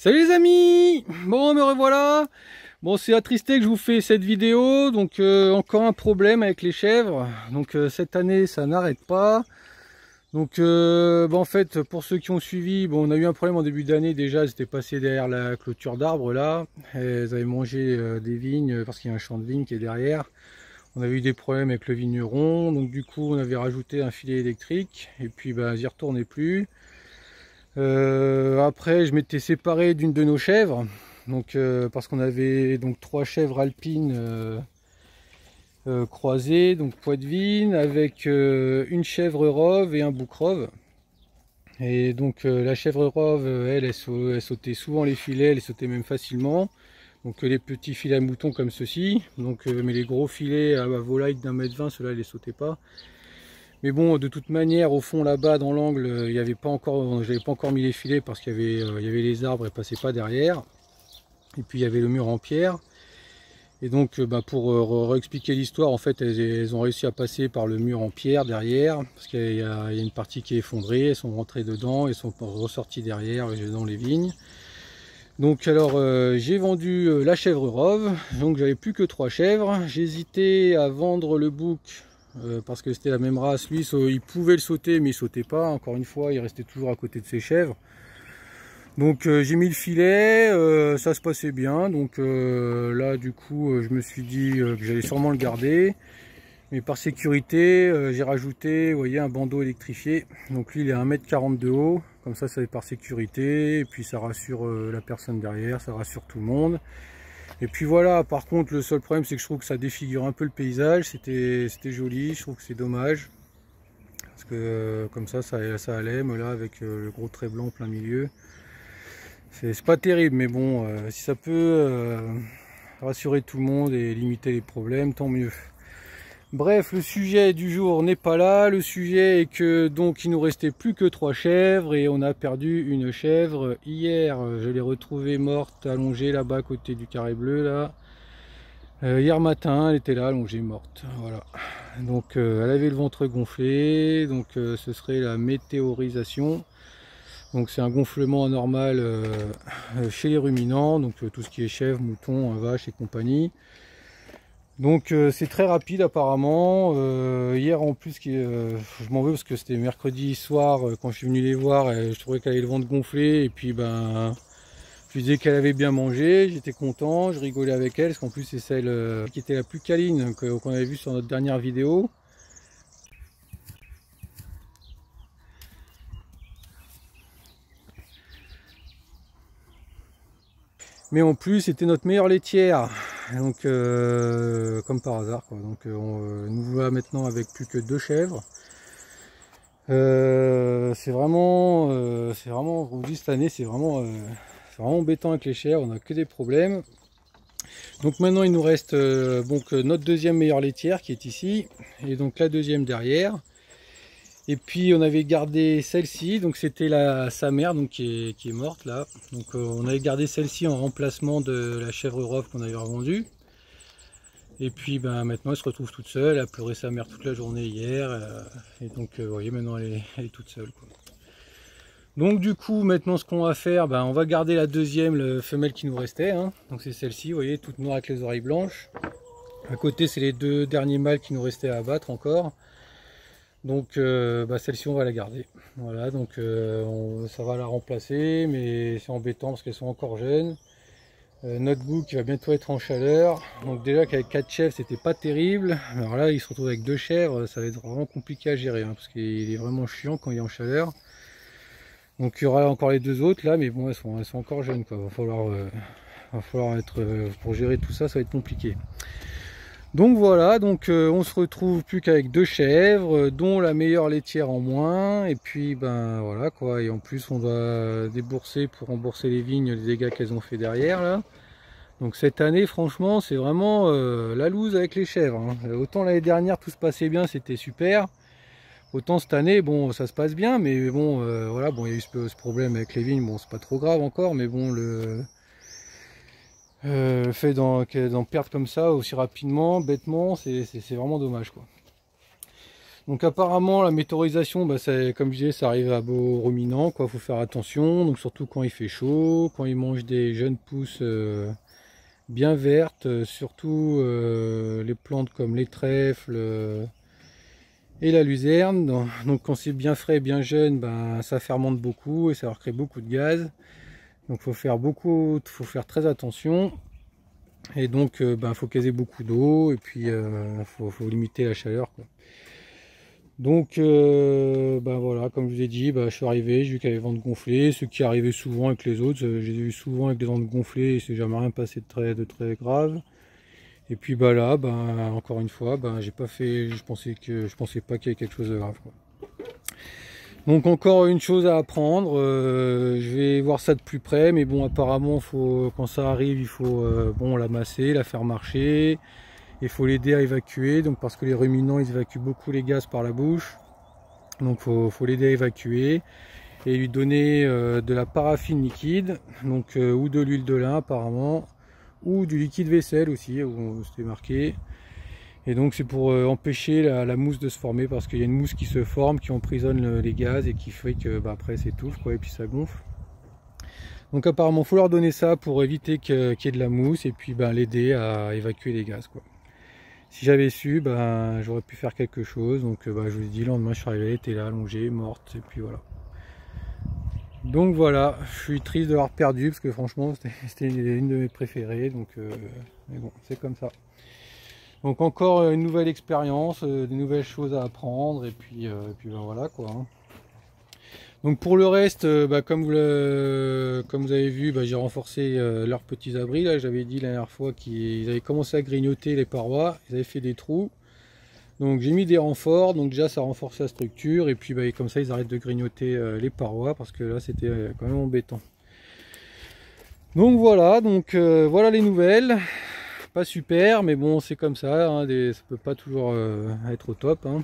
Salut les amis! Bon, me revoilà. Bon, c'est attristé que je vous fais cette vidéo. Donc, encore un problème avec les chèvres. Donc, cette année, ça n'arrête pas. Donc, en fait, pour ceux qui ont suivi, bon, on a eu un problème en début d'année. Déjà, elles étaient passées derrière la clôture d'arbres là. Elles avaient mangé des vignes parce qu'il y a un champ de vignes qui est derrière. On avait eu des problèmes avec le vigneron. Donc, du coup, on avait rajouté un filet électrique. Et puis, elles y retournaient plus. Après, je m'étais séparé d'une de nos chèvres, donc parce qu'on avait donc 3 chèvres alpines croisées, donc poitevine, avec une chèvre rove et un bouc rove. Et donc la chèvre rove, elle sautait souvent les filets, elle sautait même facilement. Donc les petits filets à mouton comme ceci, donc mais les gros filets à volaille d'1,20 m, ceux-là, ils les sautaient pas. Mais bon, de toute manière, au fond là-bas, dans l'angle, il y avait pas encore, j'avais pas encore mis les filets parce qu'il y avait les arbres et passaient pas derrière. Et puis il y avait le mur en pierre. Et donc, pour réexpliquer l'histoire, en fait, elles ont réussi à passer par le mur en pierre derrière, parce qu'il y a une partie qui est effondrée. Elles sont rentrées dedans et sont ressorties derrière dans les vignes. Donc alors j'ai vendu la chèvre rove, donc j'avais plus que 3 chèvres. J'hésitais à vendre le bouc parce que c'était la même race. Lui, il pouvait le sauter, mais il sautait pas. Encore une fois, il restait toujours à côté de ses chèvres. Donc j'ai mis le filet, ça se passait bien. Donc là, du coup, je me suis dit que j'allais sûrement le garder. Mais par sécurité, j'ai rajouté, vous voyez, un bandeau électrifié. Donc lui, il est à 1,40 m de haut. Comme ça, c'est par sécurité. Et puis ça rassure la personne derrière, ça rassure tout le monde. Et puis voilà, par contre, le seul problème, c'est que je trouve que ça défigure un peu le paysage. C'était joli, je trouve que c'est dommage. Parce que comme ça allait, mais là, avec le gros trait blanc en plein milieu. C'est pas terrible, mais bon, si ça peut rassurer tout le monde et limiter les problèmes, tant mieux. Bref, le sujet du jour n'est pas là. Le sujet est que donc il nous restait plus que 3 chèvres et on a perdu une chèvre hier. Je l'ai retrouvée morte, allongée là-bas à côté du carré bleu là. Hier matin, elle était là, allongée, morte. Voilà. Donc elle avait le ventre gonflé. Donc ce serait la météorisation. Donc c'est un gonflement anormal chez les ruminants. Donc tout ce qui est chèvre, mouton, vache et compagnie. Donc c'est très rapide apparemment. Hier en plus, je m'en veux parce que c'était mercredi soir quand je suis venu les voir, et je trouvais qu'elle avait le ventre gonflé et puis je disais qu'elle avait bien mangé, j'étais content, je rigolais avec elle parce qu'en plus c'est celle qui était la plus câline qu'on avait vue sur notre dernière vidéo. Mais en plus c'était notre meilleure laitière, donc comme par hasard quoi. Donc nous voilà maintenant avec plus que 2 chèvres. C'est vraiment, je vous dis, cette année c'est vraiment embêtant avec les chèvres, on n'a que des problèmes. Donc maintenant il nous reste notre deuxième meilleure laitière qui est ici, et donc la deuxième derrière. Et puis on avait gardé celle-ci, donc c'était sa mère donc qui est morte là. Donc on avait gardé celle-ci en remplacement de la chèvre rove qu'on avait revendue. Et puis maintenant elle se retrouve toute seule, elle a pleuré sa mère toute la journée hier. Et donc vous voyez, maintenant elle est toute seule quoi. Donc du coup maintenant ce qu'on va faire, on va garder la deuxième, la femelle qui nous restait, hein. Donc c'est celle-ci, vous voyez, toute noire avec les oreilles blanches. À côté c'est les 2 derniers mâles qui nous restaient à abattre encore. Donc celle-ci on va la garder. Voilà, donc ça va la remplacer, mais c'est embêtant parce qu'elles sont encore jeunes. Notre bouc qui va bientôt être en chaleur. Donc déjà qu'avec 4 chèvres c'était pas terrible. Alors là il se retrouve avec 2 chèvres, ça va être vraiment compliqué à gérer, hein, parce qu'il est vraiment chiant quand il est en chaleur. Donc il y aura encore les 2 autres là, mais bon elles sont encore jeunes quoi. Va falloir être pour gérer tout ça, ça va être compliqué. Donc voilà, donc on se retrouve plus qu'avec 2 chèvres, dont la meilleure laitière en moins. Et puis voilà quoi. Et en plus on doit débourser pour rembourser les vignes, les dégâts qu'elles ont fait derrière là. Donc cette année franchement c'est vraiment la loose avec les chèvres, hein. Autant l'année dernière tout se passait bien, c'était super. Autant cette année, bon, ça se passe bien, mais bon, voilà, bon, il y a eu ce problème avec les vignes, bon, c'est pas trop grave encore, mais bon, le fait d'en perdre comme ça aussi rapidement, bêtement, c'est vraiment dommage, quoi. Donc apparemment la météorisation, bah, comme je disais, ça arrive à beaux ruminants, quoi. Faut faire attention, donc surtout quand il fait chaud, quand ils mangent des jeunes pousses bien vertes, surtout les plantes comme les trèfles et la luzerne. Donc quand c'est bien frais, bien jeune, ben, ça fermente beaucoup et ça leur crée beaucoup de gaz. Donc faut faire très attention. Et donc ben, faut caser beaucoup d'eau et puis faut limiter la chaleur, quoi. Donc ben voilà, comme je vous ai dit, ben, je suis arrivé, j'ai vu qu'il y avait ventes gonflées, ce qui arrivait souvent avec les autres, j'ai vu souvent avec des ventes gonflées et c'est jamais rien passé de très grave. Et puis bah là, ben, encore une fois, ben, j'ai pas fait, je pensais pas qu'il y avait quelque chose de grave, quoi. Donc encore une chose à apprendre, je vais voir ça de plus près, mais bon apparemment quand ça arrive, il faut bon, la masser, la faire marcher, il faut l'aider à évacuer, donc parce que les ruminants ils évacuent beaucoup les gaz par la bouche, donc faut l'aider à évacuer et lui donner de la paraffine liquide, donc ou de l'huile de lin apparemment, ou du liquide vaisselle aussi, c'était marqué. Et donc c'est pour empêcher la mousse de se former, parce qu'il y a une mousse qui se forme, qui emprisonne les gaz et qui fait que bah, après s'étouffe, quoi, et puis ça gonfle. Donc apparemment il faut leur donner ça pour éviter qu'il y ait de la mousse et puis bah, l'aider à évacuer les gaz, quoi. Si j'avais su, bah, j'aurais pu faire quelque chose. Donc bah, je vous ai dit, le lendemain je suis arrivé, elle était là allongée, morte, et puis voilà. Donc voilà, je suis triste de l'avoir perdu parce que franchement c'était une de mes préférées, donc mais bon, c'est comme ça. Donc encore une nouvelle expérience, des nouvelles choses à apprendre, et puis ben voilà, quoi, hein. Donc pour le reste, bah, comme vous avez vu, bah, j'ai renforcé leurs petits abris. Là, j'avais dit la dernière fois qu'ils avaient commencé à grignoter les parois, ils avaient fait des trous. Donc j'ai mis des renforts, donc déjà ça renforce la structure, et puis bah, comme ça ils arrêtent de grignoter les parois, parce que là c'était quand même embêtant. Donc voilà, voilà les nouvelles. Pas super, mais bon c'est comme ça, hein, ça peut pas toujours être au top, hein.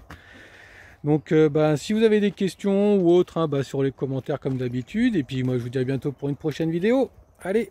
Donc bah, si vous avez des questions ou autres, hein, bah, sur les commentaires comme d'habitude, et puis moi je vous dis à bientôt pour une prochaine vidéo. Allez!